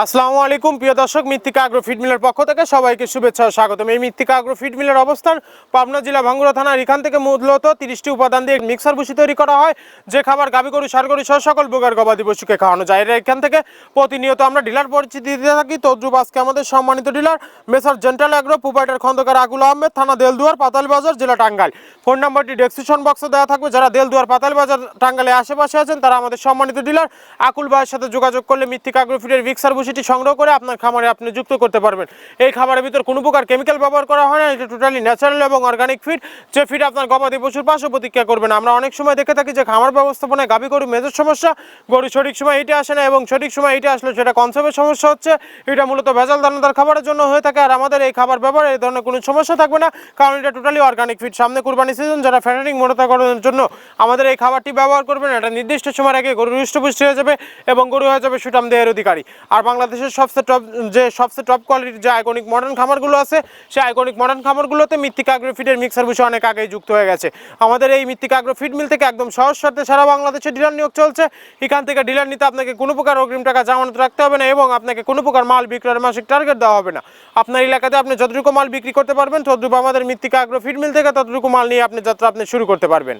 আসসালামু আলাইকুম প্রিয় দর্শক, মৃত্তিকা আগ্রো ফিড মিলের পক্ষ থেকে সবাইকে শুভেচ্ছা ও স্বাগতম। এই মৃত্তিকা আগ্রো ফিড মিলের অবস্থান পাবনা জেলা ভাঙ্গুড়া থানার। এখান থেকে মূলত 30টি উপাদান দিয়ে মিক্সার ভুসি তৈরি করা হয়, যে খাবার গাভী গরু ষাঁড় গরু সহ সকল প্রকার গবাদি পশুকে খাওয়ানো যায়। এখান থেকে প্রতিনিয়ত আমরা ডিলার পরিচিতি দিতে থাকি। তদ্রুপ আজকে আমাদের সম্মানিত dealer মেসার gentle agro, proprietor Khandakar আকুল আহমেদ, থানা দেলদুয়ার, পাতালবাজার, জেলা টাঙ্গাইল। ফোন নাম্বারটি ডেসক্রিপশন বক্সে দেওয়া থাকবে। যারা দেলদুয়ার, পাতালবাজার, টাঙ্গাইলের আশেপাশে আছেন তারা আমাদের সম্মানিত ডিলার আকুল ভাইয়ের সাথে যোগাযোগ করলে মৃত্তিকা আগ্রো ফিডের মিক্সার ভুসিটি সংগ্রহ করে আপনার খামারে আপনি যুক্ত করতে পারবেন। এই খাবারের ভিতর কোনো প্রকার কেমিক্যাল ব্যবহার করা হয় না। এটা টোটালি ন্যাচারাল এবং অর্গানিক ফিড, যে ফিড আপনার গবাদি পশুর পাশে প্রতিক্রিয়া করবে না। আমরা অনেক সময় দেখে থাকি যে খামার ব্যবস্থাপনায় গাভী গরু মেজর সমস্যা, গরু সঠিক সময় এইটা আসে না এবং সঠিক সময় এইটা আসলে সেটা কনসার্ভের সমস্যা হচ্ছে। এটা মূলত ভেজাল দানাদার খাবারের জন্য হয়ে থাকে। আর আমাদের এই খাবার ব্যবহারে এই ধরনের কোনো সমস্যা থাকবে না, কারণ এটা টোটালি অর্গানিক ফিড। সামনে কুরবানি সিজন, যারা ফ্যাটারিং মোটাতাকরণের জন্য আমাদের এই খাবারটি ব্যবহার করবেন, এটা নির্দিষ্ট সময়ের আগে গরু হৃষ্টপুষ্ট হয়ে যাবে এবং গরু হয়ে যাবে সুঠাম দেহের অধিকারী। আর বাংলাদেশের সবচেয়ে টপ কোয়ালিটির যে আইকনিক মডার্ন খামারগুলো আছে, সেই আইকনিক মডার্ন খামারগুলোতে মৃত্তিকা আগ্রো ফিডের মিক্সার ভুসি অনেক আগেই যুক্ত হয়ে গেছে। আমাদের এই মৃত্তিকা আগ্রো ফিড মিল থেকে একদম সহজ শর্তে সারা বাংলাদেশে ডিলার নিয়োগ চলছে। এখান থেকে ডিলার নিতে আপনাকে কোনো প্রকার অগ্রিম টাকা জামানত রাখতে হবে না এবং আপনাকে কোনো প্রকার মাল বিক্রয়ের মাসিক টার্গেট দেওয়া হবে না। আপনার এলাকাতে আপনি যতটুকু মাল বিক্রি করতে পারবেন, ততটুকু আমাদের মৃত্তিকা আগ্রো ফিড মিল থেকে ততটুকু মাল নিয়ে আপনি যাত্রা শুরু করতে পারবেন।